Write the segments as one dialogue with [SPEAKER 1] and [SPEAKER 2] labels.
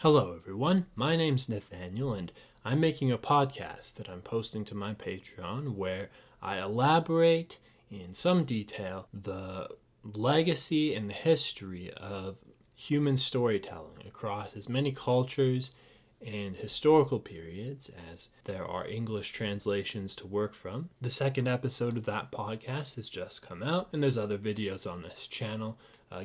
[SPEAKER 1] Hello everyone, my name's Nathaniel and I'm making a podcast that I'm posting to my Patreon where I elaborate in some detail the legacy and the history of human storytelling across as many cultures and historical periods as there are English translations to work from. The second episode of that podcast has just come out, and there's other videos on this channel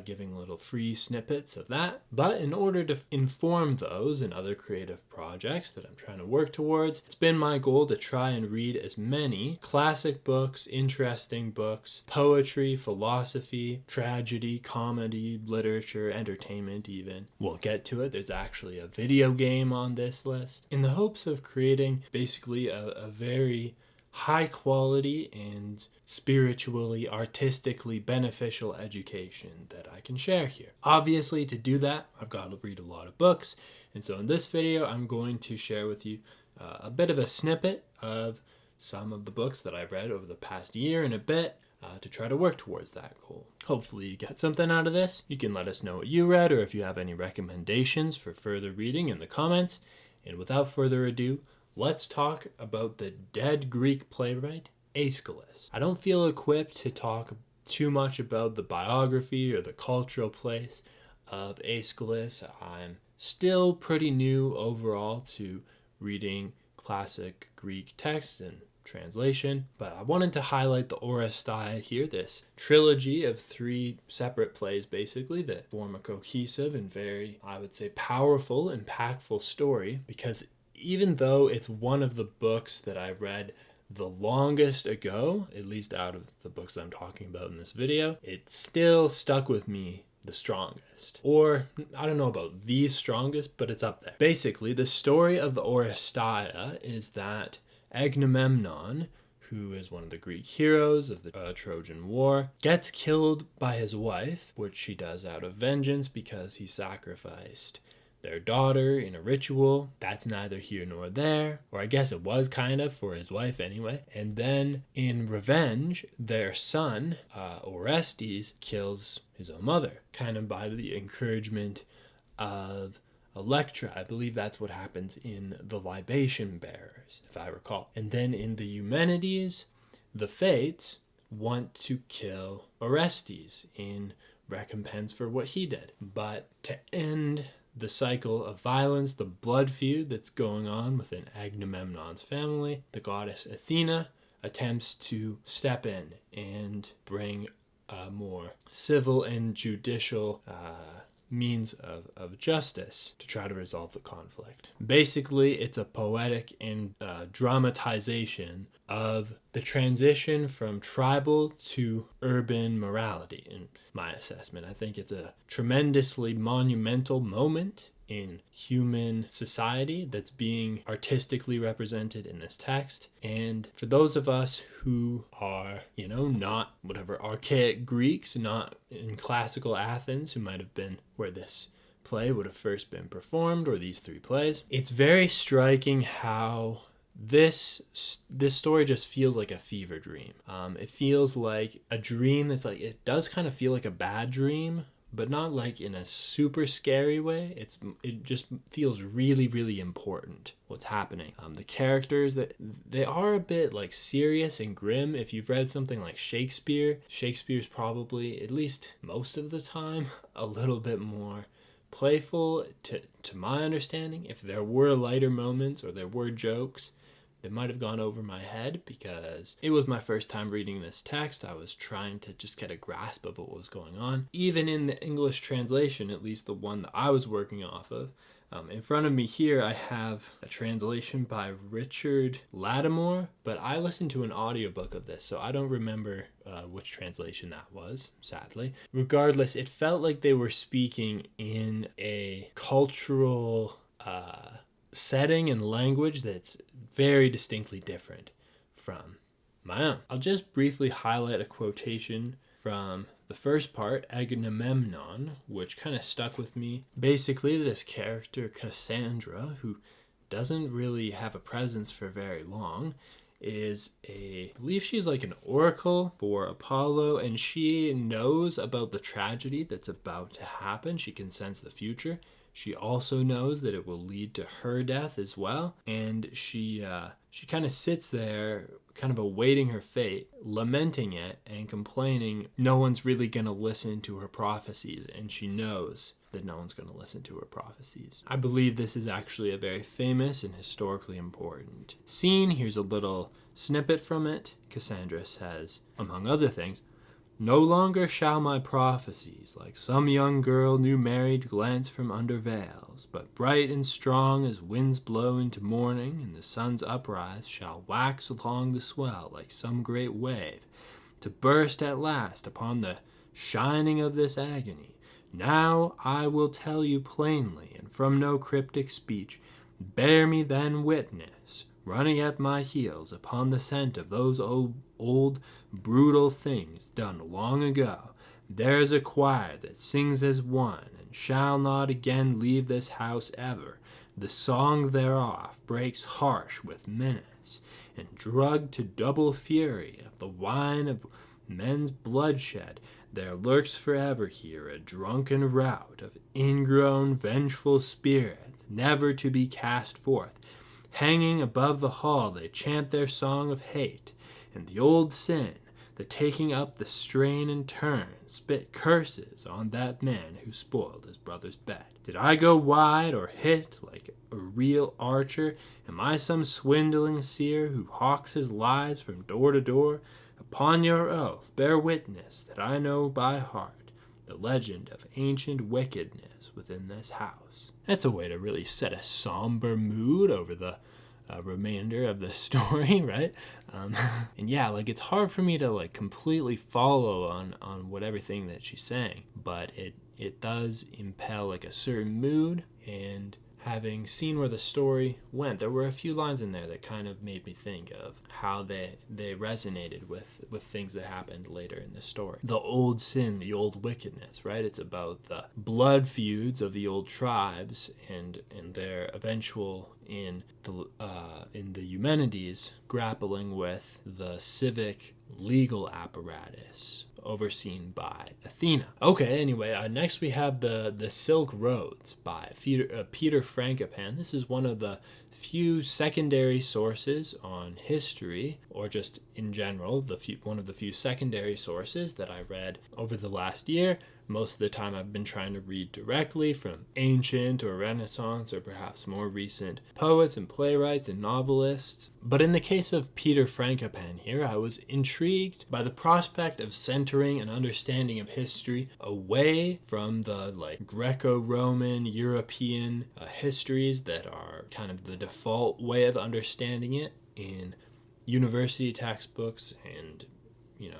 [SPEAKER 1] giving little free snippets of that. But in order to inform those and other creative projects that I'm trying to work towards, it's been my goal to try and read as many classic books, interesting books, poetry, philosophy, tragedy, comedy, literature, entertainment even. We'll get to it. There's actually a video game on this list in the hopes of creating basically a very high quality and spiritually, artistically beneficial education that I can share here. Obviously, to do that, I've got to read a lot of books. And so in this video, I'm going to share with you a bit of a snippet of some of the books that I've read over the past year and a bit to try to work towards that goal. Hopefully you get something out of this. You can let us know what you read or if you have any recommendations for further reading in the comments. And without further ado, let's talk about the dead Greek playwright Aeschylus. I don't feel equipped to talk too much about the biography or the cultural place of Aeschylus. I'm still pretty new overall to reading classic Greek text and translation, but I wanted to highlight the Oresteia here, this trilogy of 3 separate plays basically that form a cohesive and very, I would say, powerful, impactful story, because even though it's one of the books that I read the longest ago, at least out of the books I'm talking about in this video, it still stuck with me the strongest. Or, I don't know about the strongest, but it's up there. Basically, the story of the Oresteia is that Agamemnon, who is one of the Greek heroes of the Trojan War, gets killed by his wife, which she does out of vengeance because he sacrificed their daughter in a ritual. That's neither here nor there, or I guess it was kind of for his wife anyway. And then in revenge, their son, Orestes, kills his own mother, kind of by the encouragement of Electra. I believe that's what happens in the Libation Bearers, if I recall. And then in the Eumenides, the Fates want to kill Orestes in recompense for what he did. But to end the cycle of violence, the blood feud that's going on within Agamemnon's family, the goddess Athena attempts to step in and bring a more civil and judicial means of justice to try to resolve the conflict. Basically, it's a poetic and dramatization of the transition from tribal to urban morality, in my assessment. I think it's a tremendously monumental moment in human society that's being artistically represented in this text. And for those of us who are, not whatever archaic Greeks, not in classical Athens, who might have been where this play would have first been performed, or these 3 plays, it's very striking how this story just feels like a fever dream. It feels like a dream that's like, it does kind of feel like a bad dream, but not like in a super scary way. It just feels really, really important what's happening. The characters, that they are a bit like serious and grim. If you've read something like Shakespeare's probably, at least most of the time, a little bit more playful to my understanding. If there were lighter moments or there were jokes, it might have gone over my head because it was my first time reading this text. I was trying to just get a grasp of what was going on. Even in the English translation, at least the one that I was working off of, in front of me here, I have a translation by Richard Lattimore, but I listened to an audiobook of this, so I don't remember which translation that was, sadly. Regardless, it felt like they were speaking in a cultural setting and language that's very distinctly different from my own. I'll just briefly highlight a quotation from the first part, Agamemnon, which kind of stuck with me. Basically, this character, Cassandra, who doesn't really have a presence for very long, I believe she's like an oracle for Apollo, and she knows about the tragedy that's about to happen. She can sense the future. She also knows that it will lead to her death as well, and she kind of sits there, kind of awaiting her fate, lamenting it and complaining no one's really going to listen to her prophecies, and she knows that no one's going to listen to her prophecies. I believe this is actually a very famous and historically important scene. Here's a little snippet from it. Cassandra says, among other things, "No longer shall my prophecies, like some young girl new married, glance from under veils, but bright and strong as winds blow into morning, and the sun's uprise shall wax along the swell like some great wave, to burst at last upon the shining of this agony. Now I will tell you plainly, and from no cryptic speech. Bear me then witness, running at my heels upon the scent of those old brutal things done long ago. There is a choir that sings as one, and shall not again leave this house ever. The song thereof breaks harsh with menace, and drugged to double fury of the wine of men's bloodshed. There lurks forever here a drunken rout of ingrown vengeful spirits, never to be cast forth. Hanging above the hall they chant their song of hate, and the old sin, the taking up the strain in turn, spit curses on that man who spoiled his brother's bed. Did I go wide or hit like a real archer? Am I some swindling seer who hawks his lies from door to door? Upon your oath, bear witness that I know by heart the legend of ancient wickedness within this house." That's a way to really set a somber mood over the remainder of the story, right? And yeah, like it's hard for me to like completely follow on what everything that she's saying, but it does impel like a certain mood. And having seen where the story went, there were a few lines in there that kind of made me think of how they resonated with things that happened later in the story. The old sin, the old wickedness, right? It's about the blood feuds of the old tribes and their eventual in the Eumenides grappling with the civic legal apparatus overseen by Athena. Okay, anyway, next we have the Silk Roads by Peter Frankopan. This is one of the few secondary sources on history, or just in general, one of the few secondary sources that I read over the last year. Most of the time I've been trying to read directly from ancient or Renaissance or perhaps more recent poets and playwrights and novelists. But in the case of Peter Frankopan here, I was intrigued by the prospect of centering an understanding of history away from the Greco-Roman, European histories that are kind of the default way of understanding it in university textbooks and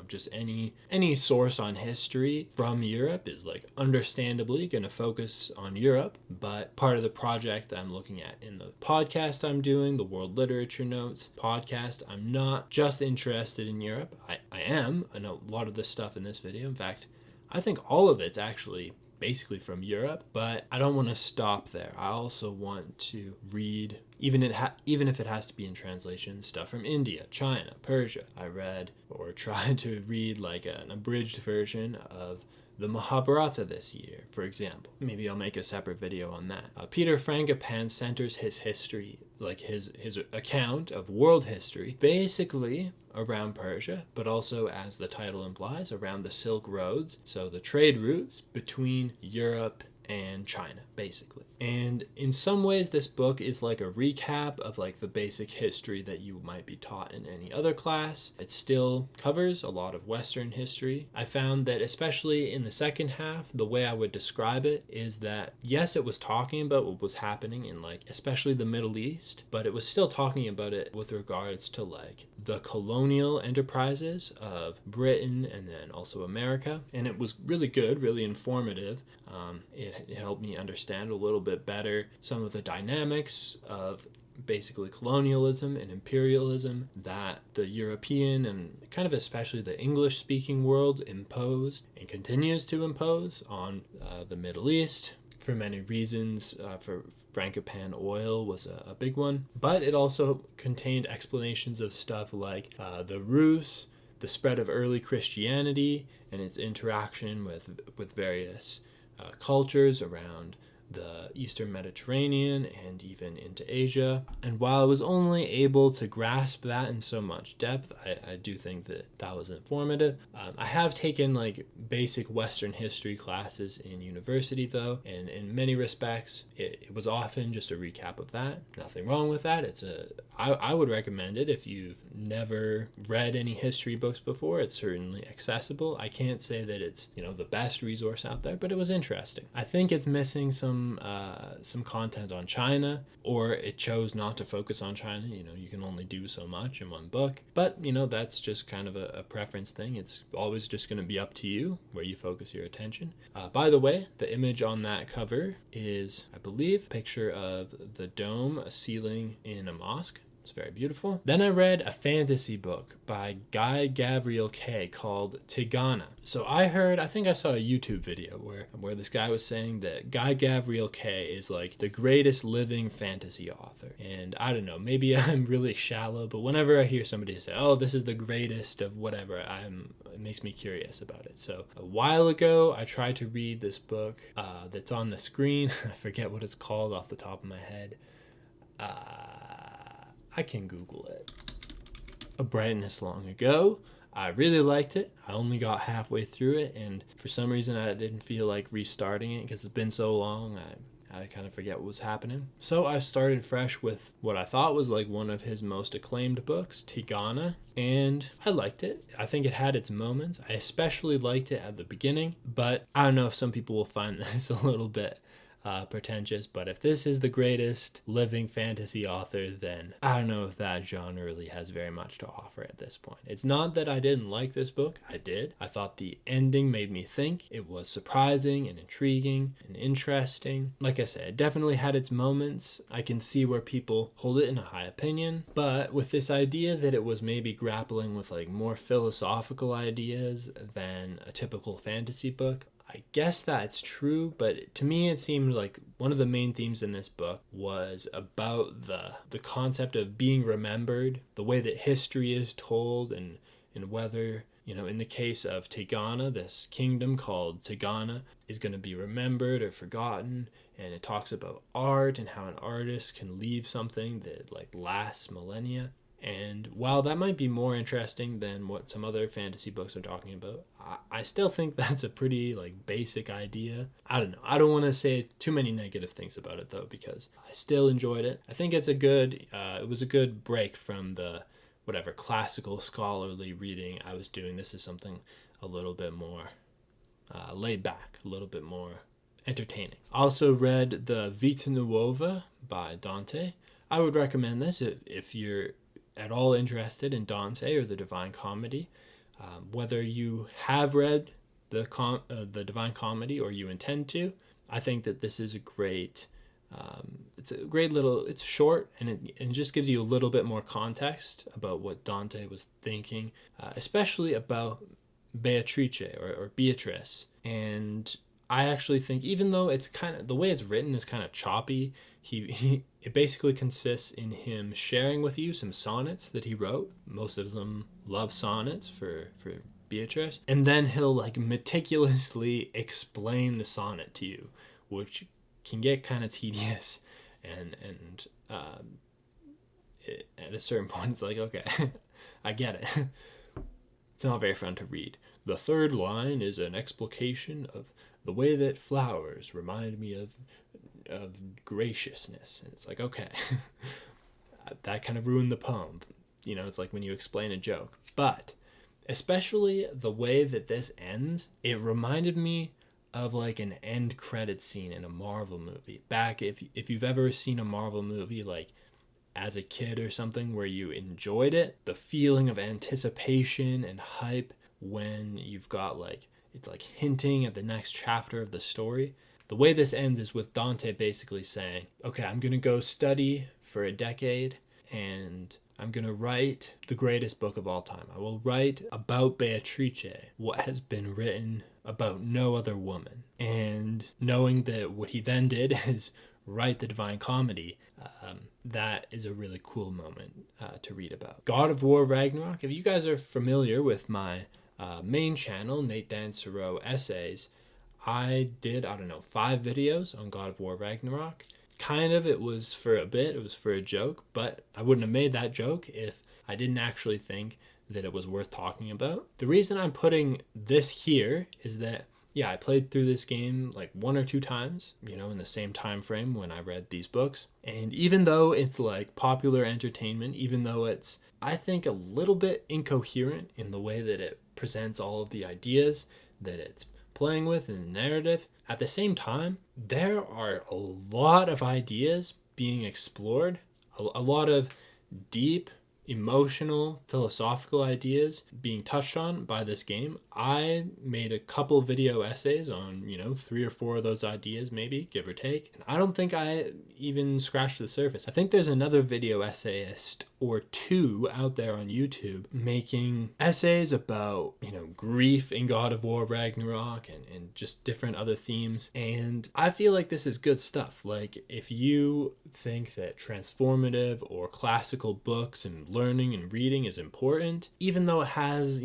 [SPEAKER 1] just any source on history from Europe is understandably going to focus on Europe. But part of the project I'm looking at in the podcast I'm doing, the World Literature Notes podcast, I'm not just interested in Europe. I am. I know a lot of this stuff in this video. In fact, I think all of it's actually basically from Europe, but I don't want to stop there. I also want to read, even if it has to be in translation, stuff from India, China, Persia. I read or tried to read an abridged version of the Mahabharata this year, for example. Maybe I'll make a separate video on that. Peter Frankopan centers his history, his account of world history, basically around Persia, but also, as the title implies, around the Silk Roads, so the trade routes between Europe and China, basically. And in some ways, this book is like a recap of the basic history that you might be taught in any other class. It still covers a lot of Western history. I found that especially in the second half, the way I would describe it is that, yes, it was talking about what was happening in especially the Middle East, but it was still talking about it with regards to the colonial enterprises of Britain and then also America. And it was really good, really informative. It helped me understand a little bit better some of the dynamics of basically colonialism and imperialism that the European and kind of especially the English-speaking world imposed and continues to impose on the Middle East. For many reasons, for Frankopan, oil was a big one, but it also contained explanations of stuff like the Rus, the spread of early Christianity and its interaction with various cultures around the Eastern Mediterranean and even into Asia. And while I was only able to grasp that in so much depth, I do think that was informative. I have taken like basic Western history classes in university though, and in many respects it was often just a recap of that. Nothing wrong with that. I would recommend it if you've never read any history books before. It's certainly accessible. I can't say that it's the best resource out there, but it was interesting. I think it's missing some content on China, or it chose not to focus on China. You can only do so much in one book, but that's just kind of a preference thing. It's always just going to be up to you where you focus your attention. By the way, the image on that cover is, I believe, a picture of the dome, a ceiling in a mosque. It's very beautiful. Then I read a fantasy book by Gavriel Kay called Tigana. So I think I saw a YouTube video where this guy was saying that Gavriel Kay is like the greatest living fantasy author. And I don't know, maybe I'm really shallow, but whenever I hear somebody say, oh, this is the greatest of whatever, it makes me curious about it. So a while ago, I tried to read this book that's on the screen. I forget what it's called off the top of my head. I can Google it. A Brightness Long Ago. I really liked it. I only got halfway through it, and for some reason I didn't feel like restarting it because it's been so long. I kind of forget what was happening. So I started fresh with what I thought was like one of his most acclaimed books, Tigana, and I liked it. I think it had its moments. I especially liked it at the beginning, but I don't know if some people will find this a little bit pretentious, but if this is the greatest living fantasy author, then I don't know if that genre really has very much to offer at this point. It's not that I didn't like this book. I did. I thought the ending made me think. It was surprising and intriguing and interesting. Like I said, it definitely had its moments. I can see where people hold it in a high opinion, but with this idea that it was maybe grappling with like more philosophical ideas than a typical fantasy book, I guess that's true, but to me it seemed like one of the main themes in this book was about the concept of being remembered, the way that history is told, and whether, in the case of Tigana, this kingdom called Tigana is going to be remembered or forgotten, and it talks about art and how an artist can leave something that like lasts millennia. And while that might be more interesting than what some other fantasy books are talking about, I still think that's a pretty like basic idea. I don't know. I don't want to say too many negative things about it though, because I still enjoyed it. I think it was a good break from the whatever classical scholarly reading I was doing. This is something a little bit more laid back, a little bit more entertaining. I also read the Vita Nuova by Dante. I would recommend this if you're at all interested in Dante or the Divine Comedy. Whether you have read the Divine Comedy or you intend to, I think that this is a great, it's short and it just gives you a little bit more context about what Dante was thinking, especially about Beatrice or Beatrice. And I actually think, even though it's kind of, the way it's written is kind of choppy, it basically consists in him sharing with you some sonnets that he wrote. Most of them love sonnets for Beatrice. And then he'll like meticulously explain the sonnet to you, which can get kind of tedious. And at a certain point, it's like, okay, I get it. It's not very fun to read. The third line is an explication of the way that flowers remind me of graciousness. And it's like, okay, that kind of ruined the poem. It's like when you explain a joke. But especially the way that this ends, it reminded me of like an end credit scene in a Marvel movie. Back, if you've ever seen a Marvel movie, like as a kid or something, where you enjoyed it, the feeling of anticipation and hype when you've got like, it's like hinting at the next chapter of the story. The way this ends is with Dante basically saying, okay, I'm going to go study for a decade and I'm going to write the greatest book of all time. I will write about Beatrice, what has been written about no other woman. And knowing that what he then did is write the Divine Comedy, that is a really cool moment to read about. God of War Ragnarok, if you guys are familiar with my main channel, Nate Dan Siro Essays, I did, I don't know, 5 videos on God of War Ragnarok. Kind of, it was for a bit, it was for a joke, but I wouldn't have made that joke if I didn't actually think that it was worth talking about. The reason I'm putting this here is that, yeah, I played through this game like 1 or 2 times, in the same time frame when I read these books. And even though it's like popular entertainment, even though it's, I think, a little bit incoherent in the way that it presents all of the ideas that it's playing with in the narrative, at the same time, there are a lot of ideas being explored, a lot of deep, emotional, philosophical ideas being touched on by this game. I made a couple video essays on, 3 or 4 of those ideas, maybe, give or take. And I don't think I even scratched the surface. I think there's another video essayist or 2 out there on YouTube making essays about, grief in God of War Ragnarok and just different other themes. And I feel like this is good stuff. Like, if you think that transformative or classical books and learning and reading is important, even though it has,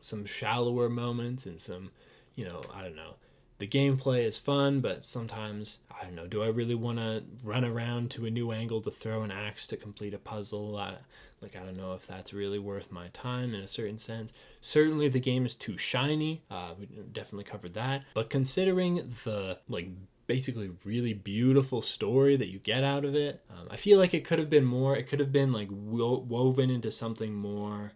[SPEAKER 1] some shallower moments and some, I don't know, the gameplay is fun, but sometimes, I don't know, do I really want to run around to a new angle to throw an axe to complete a puzzle? I don't know if that's really worth my time in a certain sense. Certainly the game is too shiny. We definitely covered that. But considering the, basically really beautiful story that you get out of it, I feel like it could have been more. It could have been, woven into something more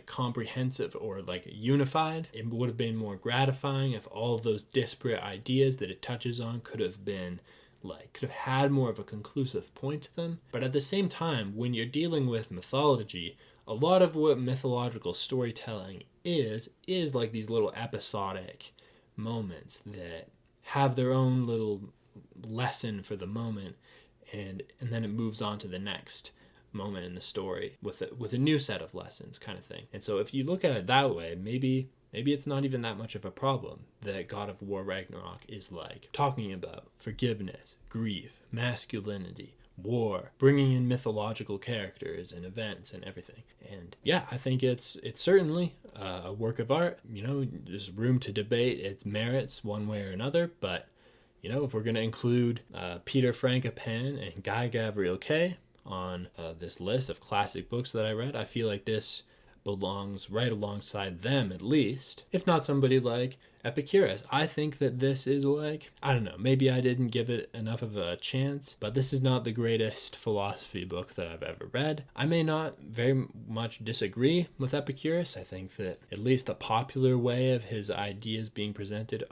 [SPEAKER 1] comprehensive or unified. It would have been more gratifying if all of those disparate ideas that it touches on could have had more of a conclusive point to them. But at the same time, when you're dealing with mythology, a lot of what mythological storytelling is like these little episodic moments that have their own little lesson for the moment, and then it moves on to the next moment in the story with a new set of lessons, kind of thing. And so if you look at it that way, maybe it's not even that much of a problem that God of War Ragnarok is talking about forgiveness, grief, masculinity, war, bringing in mythological characters and events and everything. And yeah, I think it's certainly a work of art. There's room to debate its merits one way or another, but if we're going to include Peter Frankopan and Gavriel Kay on this list of classic books that I read, I feel like this belongs right alongside them, at least, if not somebody like Epicurus. I think that this is I don't know, maybe I didn't give it enough of a chance, but this is not the greatest philosophy book that I've ever read. I may not very much disagree with Epicurus. I think that at least a popular way of his ideas being presented,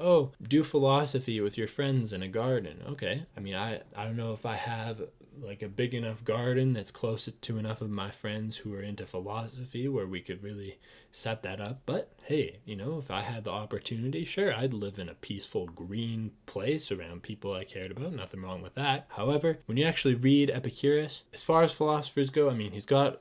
[SPEAKER 1] do philosophy with your friends in a garden. Okay. I mean, I don't know if I have a big enough garden that's close to enough of my friends who are into philosophy where we could really set that up. But hey, if I had the opportunity, sure, I'd live in a peaceful green place around people I cared about. Nothing wrong with that. However, when you actually read Epicurus, as far as philosophers go, I mean, he's got,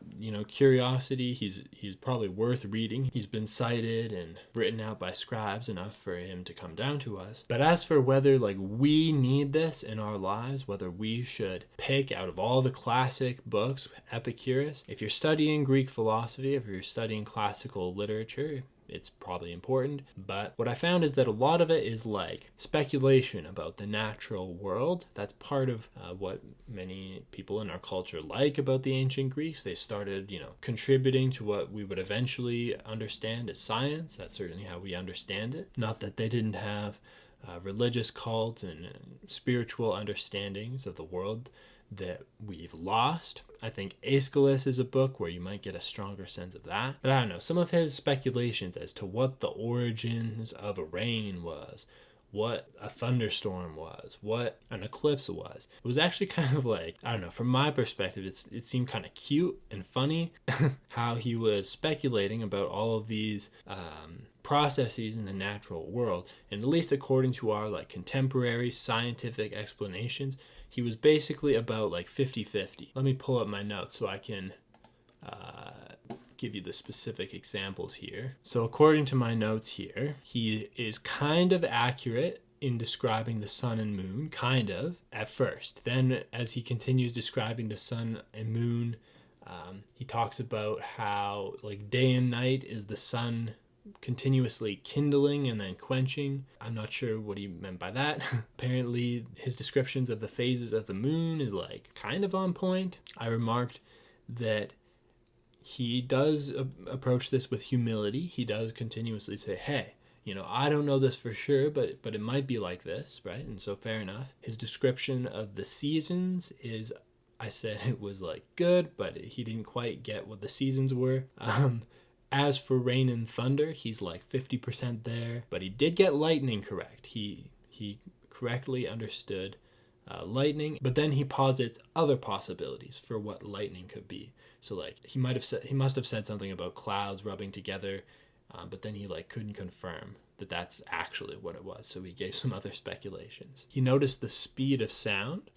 [SPEAKER 1] curiosity. He's probably worth reading. He's been cited and written out by scribes enough for him to come down to us. But as for whether we need this in our lives, whether we should pick out of all the classic books Epicurus, if you're studying Greek philosophy, if you're studying classical literature, it's probably important. But what I found is that a lot of it is speculation about the natural world. That's part of what many people in our culture like about the ancient Greeks. They started, contributing to what we would eventually understand as science. That's certainly how we understand it. Not that they didn't have religious cults and spiritual understandings of the world that we've lost. I think Aeschylus is a book where you might get a stronger sense of that. But I don't know, some of his speculations as to what the origins of a rain was, what a thunderstorm was, what an eclipse was, it was actually kind of I don't know, from my perspective, it seemed kind of cute and funny how he was speculating about all of these processes in the natural world. And at least according to our contemporary scientific explanations, he was basically about 50-50. Let me pull up my notes so I can give you the specific examples here. So according to my notes here, he is kind of accurate in describing the sun and moon, kind of, at first. Then as he continues describing the sun and moon, he talks about how day and night is the sun continuously kindling and then quenching. I'm not sure what he meant by that. Apparently, his descriptions of the phases of the moon is like kind of on point. I remarked that he does approach this with humility. He does continuously say, hey, I don't know this for sure, but it might be like this, right? And so fair enough. His description of the seasons is, I said it was like good, but he didn't quite get what the seasons were. As for rain and thunder, he's like 50% there, but he did get lightning correct. He correctly understood lightning, but then he posits other possibilities for what lightning could be. So like he must have said something about clouds rubbing together, but then he like couldn't confirm that that's actually what it was. So he gave some other speculations. He noticed the speed of sound.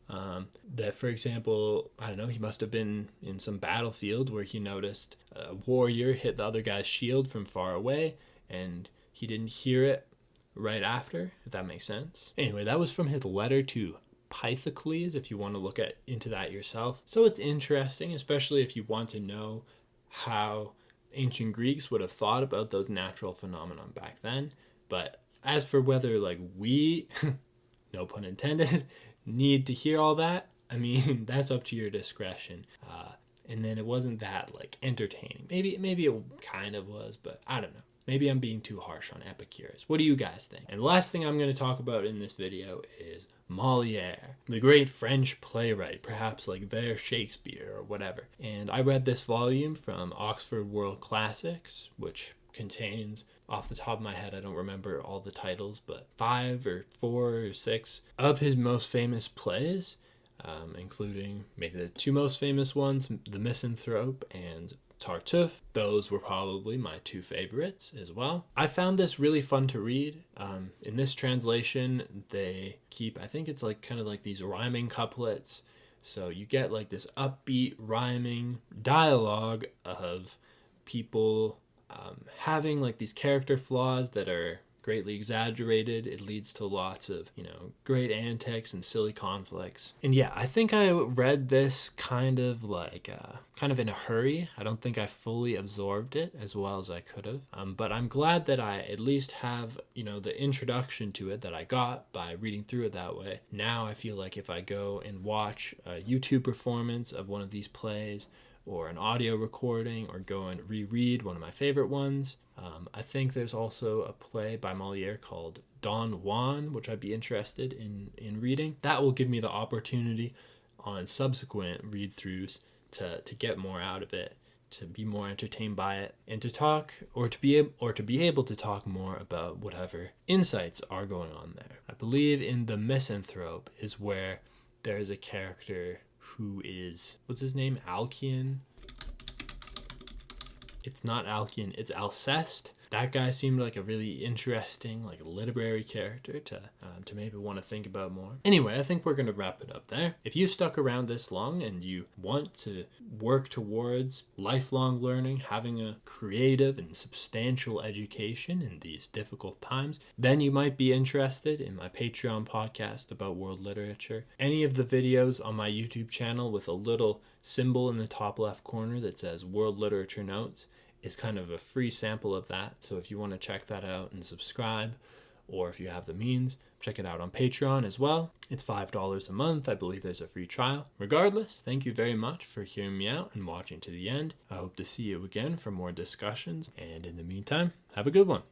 [SPEAKER 1] That, for example, I don't know, he must have been in some battlefield where he noticed a warrior hit the other guy's shield from far away, and he didn't hear it right after, if that makes sense. Anyway, that was from his letter to Pythocles, if you want to look into that yourself. So it's interesting, especially if you want to know how ancient Greeks would have thought about those natural phenomena back then. But as for whether like we, no pun intended, need to hear all that, I mean, that's up to your discretion. And then it wasn't that like entertaining. Maybe it kind of was, but I don't know. Maybe I'm being too harsh on Epicurus. What do you guys think? And the last thing I'm going to talk about in this video is Moliere, the great French playwright, perhaps like their Shakespeare or whatever. And I read this volume from Oxford World Classics, which contains, off the top of my head, I don't remember all the titles, but 5 or 4 or 6 of his most famous plays, including maybe the 2 most famous ones, the Misanthrope and Tartuffe. Those were probably my 2 favorites as well. I found this really fun to read. In this translation, they keep, I think it's like kind of like these rhyming couplets. So you get like this upbeat rhyming dialogue of people having like these character flaws that are greatly exaggerated. It leads to lots of, great antics and silly conflicts. And yeah, I think I read this kind of in a hurry. I don't think I fully absorbed it as well as I could have. But I'm glad that I at least have, the introduction to it that I got by reading through it that way. Now I feel like if I go and watch a YouTube performance of one of these plays, or an audio recording, or go and reread one of my favorite ones. I think there's also a play by Moliere called Don Juan, which I'd be interested in reading. That will give me the opportunity on subsequent read-throughs to get more out of it, to be more entertained by it, and to talk, or to be able to talk more about whatever insights are going on there. I believe in the Misanthrope is where there is a character who is, what's his name? Alcian? It's not Alcian, it's Alceste. That guy seemed like a really interesting, like literary character to maybe want to think about more. Anyway, I think we're going to wrap it up there. If you've stuck around this long and you want to work towards lifelong learning, having a creative and substantial education in these difficult times, then you might be interested in my Patreon podcast about world literature. Any of the videos on my YouTube channel with a little symbol in the top left corner that says World Literature Notes is kind of a free sample of that. So if you want to check that out and subscribe, or if you have the means, check it out on Patreon as well. It's $5 a month. I believe there's a free trial. Regardless, thank you very much for hearing me out and watching to the end. I hope to see you again for more discussions. And in the meantime, have a good one.